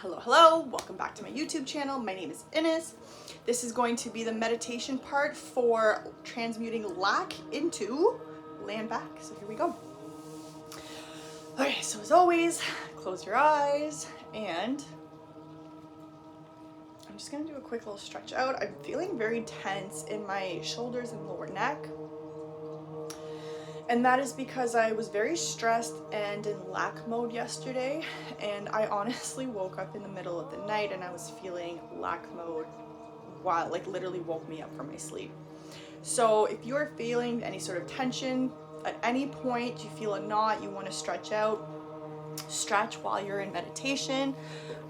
Hello, welcome back to my YouTube channel. My name is Ines. This is going to be the meditation part for transmuting lack into Landback. So here we go. Okay, so as always, close your eyes and I'm just gonna do a quick little stretch out. I'm feeling very tense in my shoulders and lower neck. And that is because I was very stressed and in lack mode yesterday, and I honestly woke up in the middle of the night and I was feeling lack mode while literally woke me up from my sleep. So if you are feeling any sort of tension at any point, you feel a knot, you want to stretch out, stretch while you're in meditation.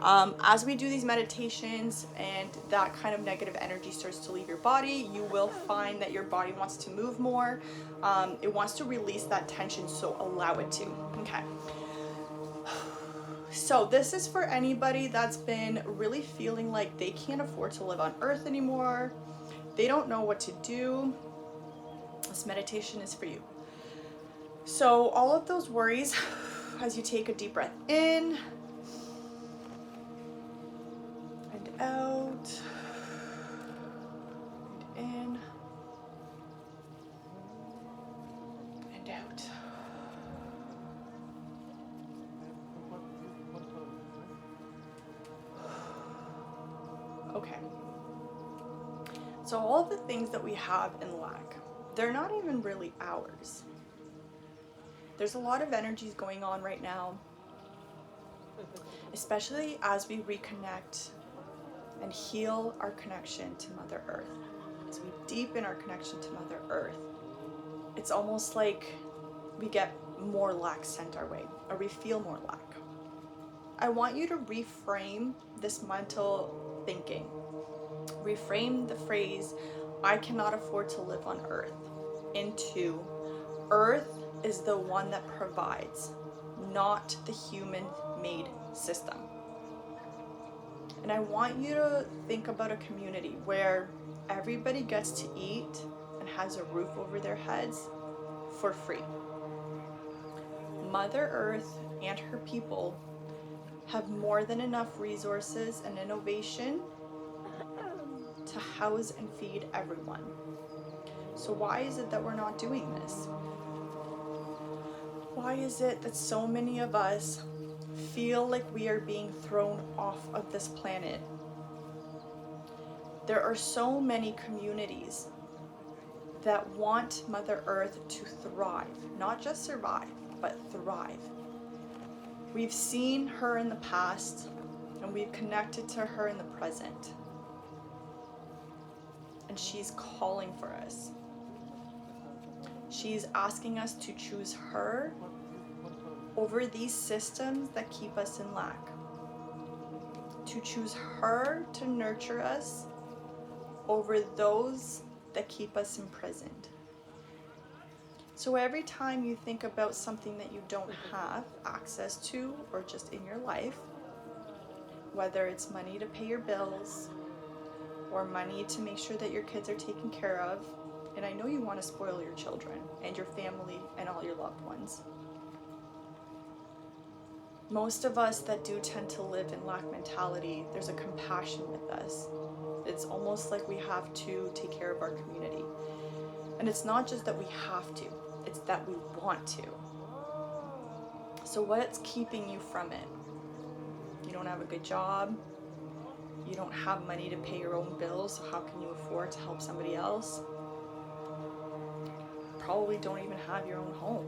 As we do these meditations and that kind of negative energy starts to leave your body, you will find that your body wants to move more. It wants to release that tension, so allow it to. Okay. So this is for anybody that's been really feeling like they can't afford to live on earth anymore. They don't know what to do. This meditation is for you. So all of those worries, as you take a deep breath in and out, and in and out. Okay. So all of the things that we have in lack, they're not even really ours. There's a lot of energies going on right now, especially as we reconnect and heal our connection to Mother Earth. As we deepen our connection to Mother Earth, it's almost like we get more lack sent our way, or we feel more lack. I want you to reframe this mental thinking. Reframe the phrase, I cannot afford to live on earth, into earth is the one that provides, not the human-made system. And I want you to think about a community where everybody gets to eat and has a roof over their heads for free. Mother Earth and her people have more than enough resources and innovation to house and feed everyone. So why is it that we're not doing this? Why is it that so many of us feel like we are being thrown off of this planet? There are so many communities that want Mother Earth to thrive, not just survive, but thrive. We've seen her in the past and we've connected to her in the present. And she's calling for us. She's asking us to choose her over these systems that keep us in lack. To choose her to nurture us over those that keep us imprisoned. So every time you think about something that you don't have access to or just in your life, whether it's money to pay your bills or money to make sure that your kids are taken care of, and I know you want to spoil your children and your family and all your loved ones. Most of us that do tend to live in lack mentality, there's a compassion with us. It's almost like we have to take care of our community. And it's not just that we have to, it's that we want to. So what's keeping you from it? You don't have a good job. You don't have money to pay your own bills, so how can you afford to help somebody else? Probably don't even have your own home,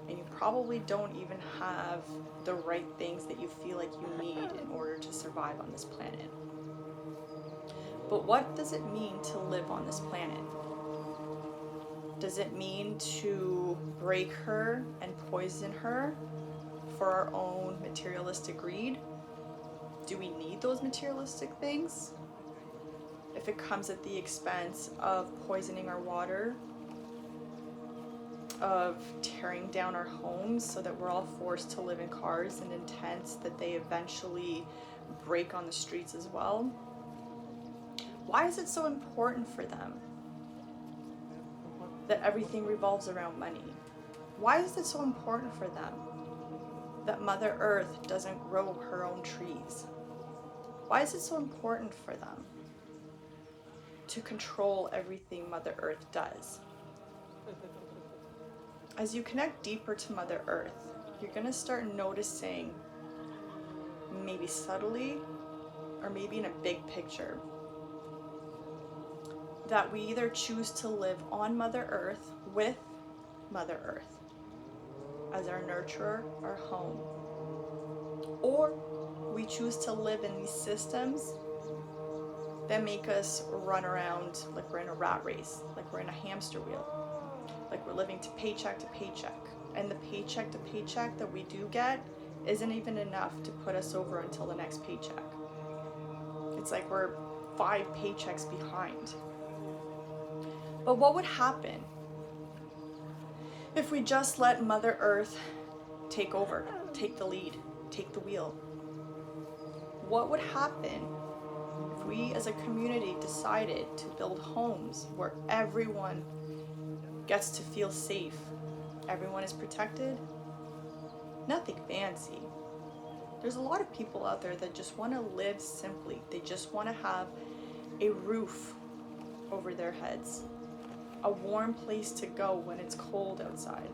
and you probably don't even have the right things that you feel like you need in order to survive on this planet. But what does it mean to live on this planet? Does it mean to break her and poison her for our own materialistic greed? Do we need those materialistic things? If it comes at the expense of poisoning our water, of tearing down our homes so that we're all forced to live in cars and in tents that they eventually break on the streets as well. Why is it so important for them that everything revolves around money? Why is it so important for them that Mother Earth doesn't grow her own trees? Why is it so important for them to control everything Mother Earth does? As you connect deeper to Mother Earth, you're going to start noticing, maybe subtly or maybe in a big picture, that we either choose to live on Mother Earth with Mother Earth as our nurturer, our home, or we choose to live in these systems that make us run around like we're in a rat race, like we're in a hamster wheel, like we're living to paycheck, and the paycheck to paycheck that we do get isn't even enough to put us over until the next paycheck. It's like we're 5 paychecks behind. But what would happen if we just let Mother Earth take over, take the lead, take the wheel? What would happen if we as a community decided to build homes where everyone gets to feel safe, everyone is protected? Nothing fancy. There's a lot of people out there that just want to live simply. They just want to have a roof over their heads, a warm place to go when it's cold outside.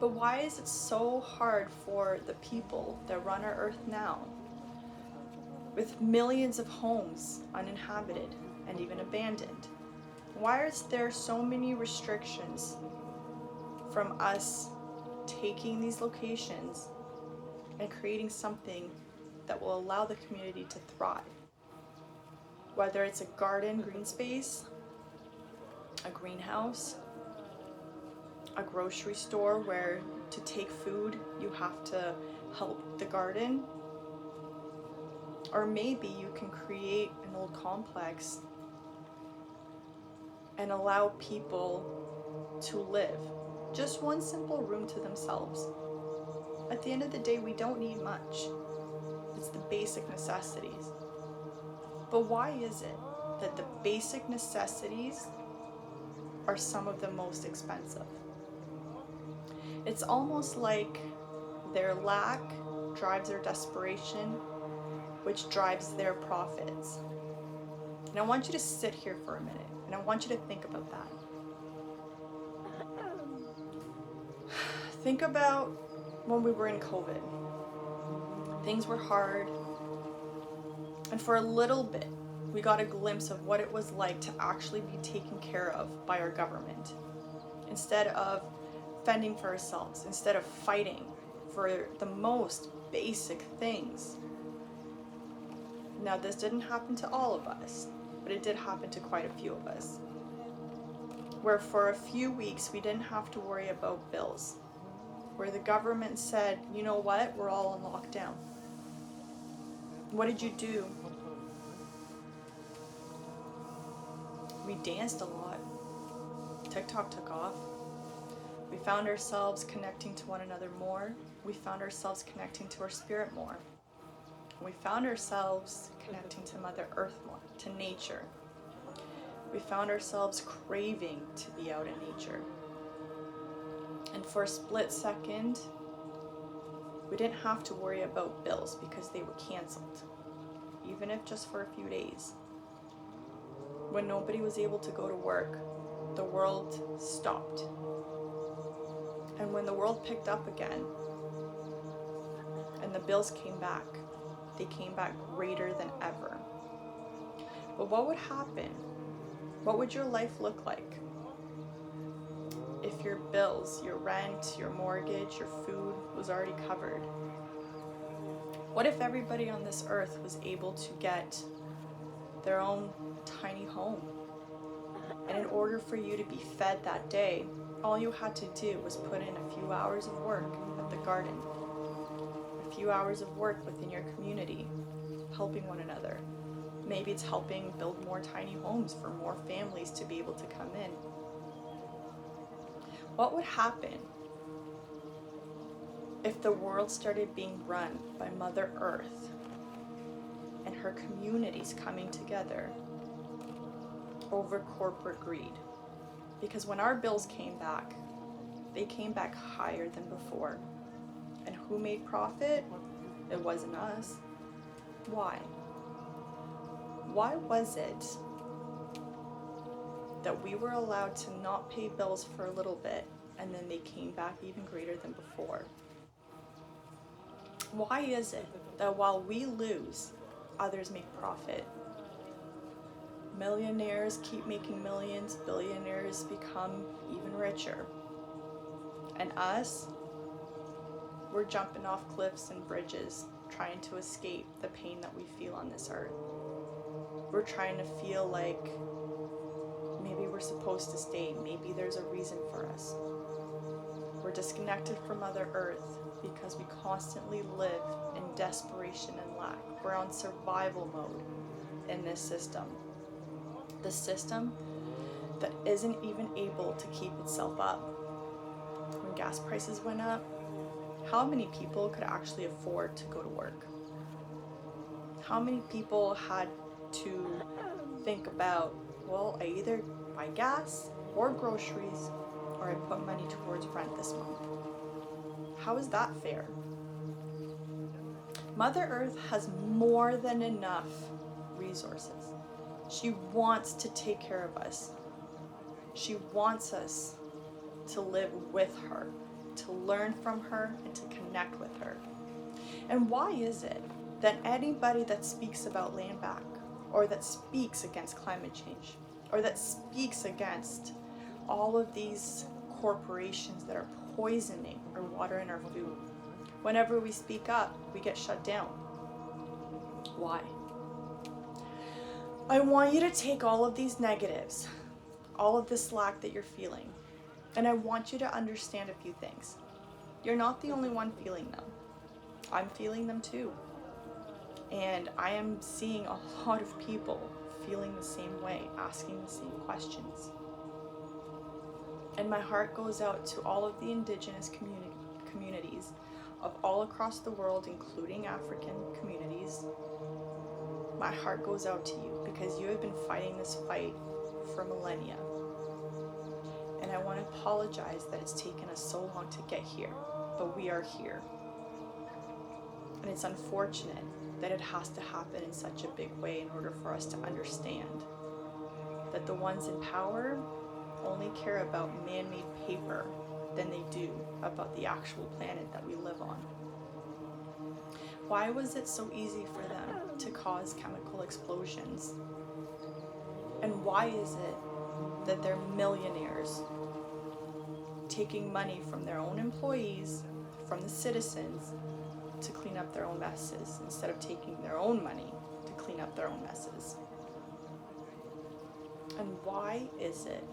But why is it so hard for the people that run our earth now, with millions of homes uninhabited and even abandoned? Why is there so many restrictions from us taking these locations and creating something that will allow the community to thrive? Whether it's a garden, green space, a greenhouse, a grocery store where to take food you have to help the garden, or maybe you can create an old complex and allow people to live just one simple room to themselves. At the end of the day, we don't need much. It's the basic necessities. But why is it that the basic necessities are some of the most expensive? It's almost like their lack drives their desperation, which drives their profits. And I want you to sit here for a minute, and I want you to think about that. Think about when we were in COVID. Things were hard, and for a little bit, we got a glimpse of what it was like to actually be taken care of by our government. Instead of fending for ourselves, instead of fighting for the most basic things. Now, this didn't happen to all of us, but it did happen to quite a few of us, where for a few weeks we didn't have to worry about bills, where the government said, you know what, we're all on lockdown. What did you do? We danced a lot. TikTok took off. We found ourselves connecting to one another more. We found ourselves connecting to our spirit more. We found ourselves connecting to Mother Earth more, to nature. We found ourselves craving to be out in nature. And for a split second, we didn't have to worry about bills because they were canceled, even if just for a few days. When nobody was able to go to work, the world stopped. And when the world picked up again, and the bills came back, they came back greater than ever. But what would happen? What would your life look like if your bills, your rent, your mortgage, your food was already covered? What if everybody on this earth was able to get their own tiny home? And in order for you to be fed that day, all you had to do was put in a few hours of work at the garden, a few hours of work within your community, helping one another. Maybe it's helping build more tiny homes for more families to be able to come in. What would happen if the world started being run by Mother Earth and her communities coming together over corporate greed? Because when our bills came back, they came back higher than before. And who made profit? It wasn't us. Why? Why was it that we were allowed to not pay bills for a little bit and then they came back even greater than before? Why is it that while we lose, others make profit? Millionaires keep making millions, billionaires become even richer. And us, we're jumping off cliffs and bridges, trying to escape the pain that we feel on this earth. We're trying to feel like maybe we're supposed to stay, maybe there's a reason for us. We're disconnected from Mother Earth because we constantly live in desperation and lack. We're on survival mode in this system. The system that isn't even able to keep itself up. When gas prices went up, how many people could actually afford to go to work? How many people had to think about, well, I either buy gas or groceries, or I put money towards rent this month? How is that fair? Mother Earth has more than enough resources. She wants to take care of us. She wants us to live with her, to learn from her, and to connect with her. And why is it that anybody that speaks about Landback, or that speaks against climate change, or that speaks against all of these corporations that are poisoning our water and our food, whenever we speak up, we get shut down? Why? I want you to take all of these negatives, all of this lack that you're feeling, and I want you to understand a few things. You're not the only one feeling them. I'm feeling them too. And I am seeing a lot of people feeling the same way, asking the same questions. And my heart goes out to all of the indigenous communities of all across the world, including African communities. My heart goes out to you because you have been fighting this fight for millennia. And I want to apologize that it's taken us so long to get here, but we are here. And it's unfortunate that it has to happen in such a big way in order for us to understand that the ones in power only care about man-made paper than they do about the actual planet that we live on. Why was it so easy for them to cause chemical explosions? And why is it that they're millionaires taking money from their own employees, from the citizens, to clean up their own messes instead of taking their own money to clean up their own messes? And why is it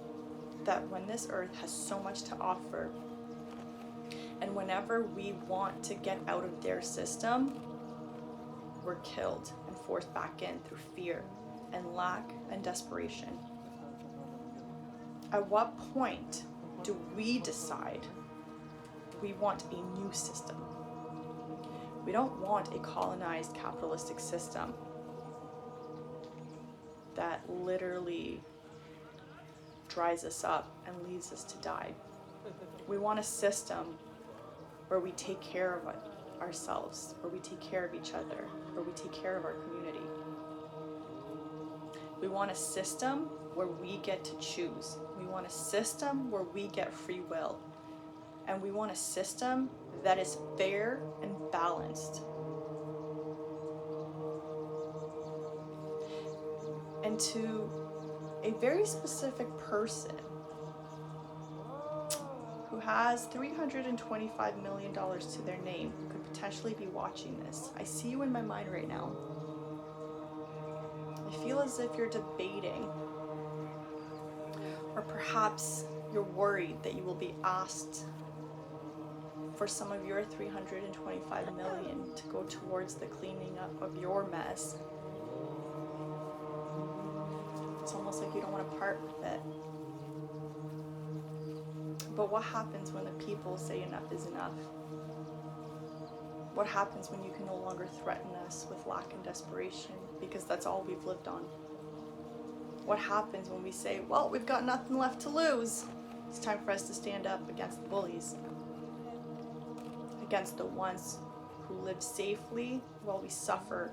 that when this earth has so much to offer, and whenever we want to get out of their system, we're killed and forced back in through fear and lack and desperation? At what point do we decide we want a new system? We don't want a colonized capitalistic system that literally dries us up and leaves us to die. We want a system where we take care of ourselves, where we take care of each other, where we take care of our community. We want a system where we get to choose. We want a system where we get free will. And we want a system that is fair and balanced. And to a very specific person who has $325 million to their name, who could potentially be watching this, I see you in my mind right now. I feel as if you're debating, or perhaps you're worried that you will be asked for some of your $325 million to go towards the cleaning up of your mess. It's almost like you don't want to part with it. But what happens when the people say enough is enough? What happens when you can no longer threaten us with lack and desperation, because that's all we've lived on? What happens when we say, well, we've got nothing left to lose? It's time for us to stand up against the bullies. against the ones who live safely while we suffer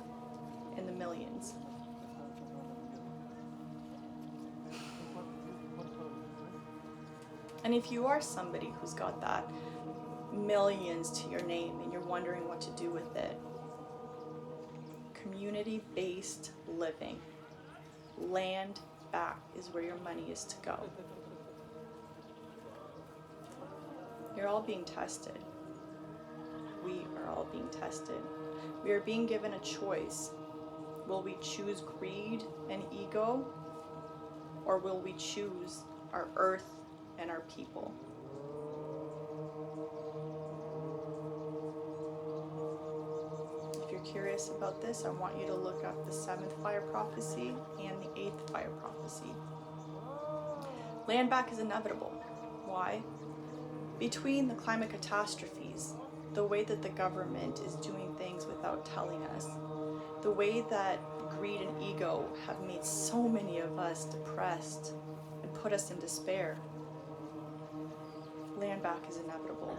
in the millions. And if you are somebody who's got that millions to your name and you're wondering what to do with it, community-based living, Landback is where your money is to go. You're all being tested. We are all being tested. We are being given a choice. Will we choose greed and ego, or will we choose our earth and our people? If you're curious about this, I want you to look up the 7th fire prophecy and the 8th fire prophecy. Landback is inevitable. Why? Between the climate catastrophes, the way that the government is doing things without telling us, the way that greed and ego have made so many of us depressed and put us in despair, Landback is inevitable.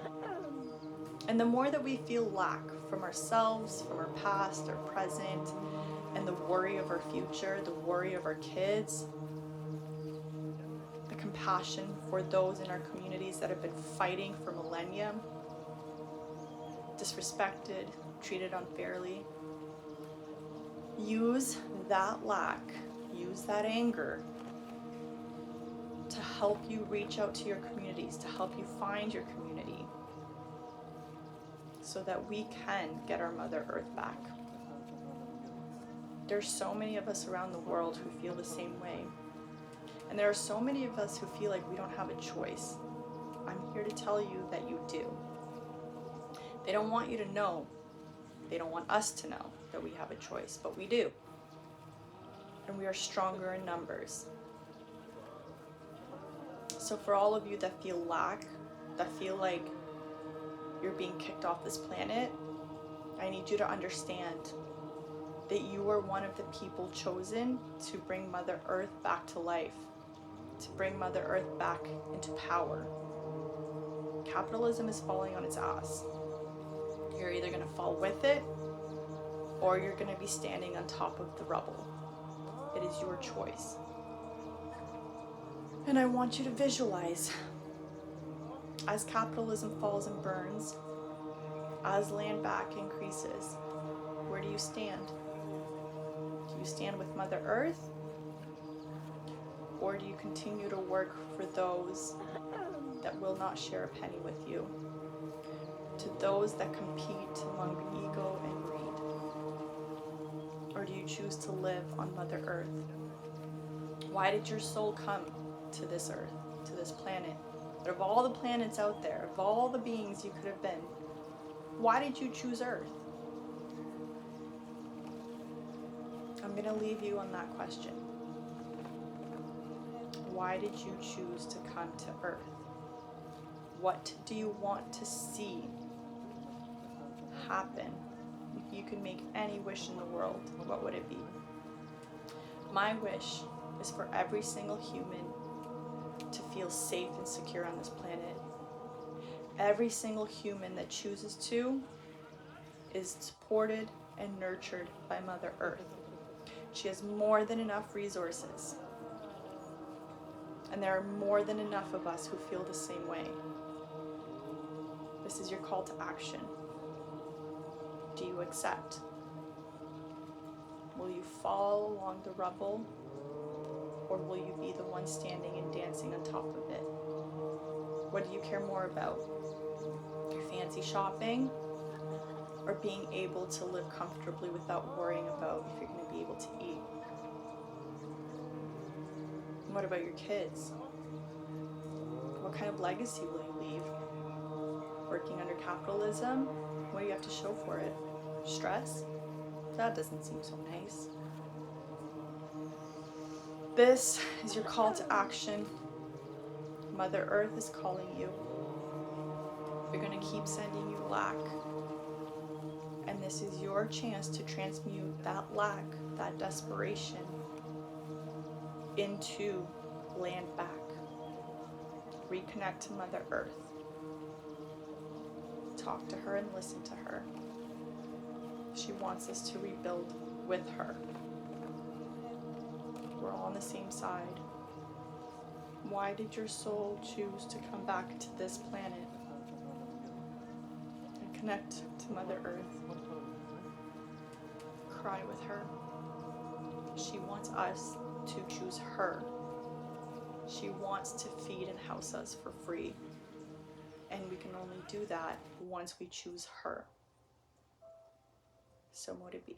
And the more that we feel lack from ourselves, from our past, our present, and the worry of our future, the worry of our kids, the compassion for those in our communities that have been fighting for millennia, disrespected, treated unfairly, use that lack, use that anger to help you reach out to your communities, to help you find your community, so that we can get our Mother Earth back. There's so many of us around the world who feel the same way. And there are so many of us who feel like we don't have a choice. I'm here to tell you that you do. They don't want you to know. They don't want us to know that we have a choice, but we do. And we are stronger in numbers. So for all of you that feel lack, that feel like you're being kicked off this planet, I need you to understand that you are one of the people chosen to bring Mother Earth back to life, to bring Mother Earth back into power. Capitalism is falling on its ass. You're either going to fall with it, or you're going to be standing on top of the rubble. It is your choice. And I want you to visualize, as capitalism falls and burns, as Landback increases, where do you stand? Do you stand with Mother Earth? Or do you continue to work for those that will not share a penny with you? To those that compete among ego and greed? Or do you choose to live on Mother Earth? Why did your soul come to this earth, to this planet? Out of all the planets out there, of all the beings you could have been, why did you choose Earth? I'm going to leave you on that question. Why did you choose to come to Earth? What do you want to see happen? If you could make any wish in the world, what would it be? My wish is for every single human to feel safe and secure on this planet. Every single human that chooses to is supported and nurtured by Mother Earth. She has more than enough resources. And there are more than enough of us who feel the same way. This is your call to action. Do you accept? Will you fall along the rubble, or will you be the one standing and dancing on top of it? What do you care more about? Your fancy shopping, or being able to live comfortably without worrying about if you're going to be able to eat? And what about your kids? What kind of legacy will you leave? Working under capitalism? What do you have to show for it? Stress? That doesn't seem so nice. This is your call to action. Mother Earth is calling you. You're going to keep sending you lack. And this is your chance to transmute that lack, that desperation, into Landback. Reconnect to Mother Earth. talk to her and listen to her. She wants us to rebuild with her. We're all on the same side. Why did your soul choose to come back to this planet and connect to Mother Earth? Cry with her. She wants us to choose her. She wants to feed and house us for free. And we can only do that once we choose her. So mote it be.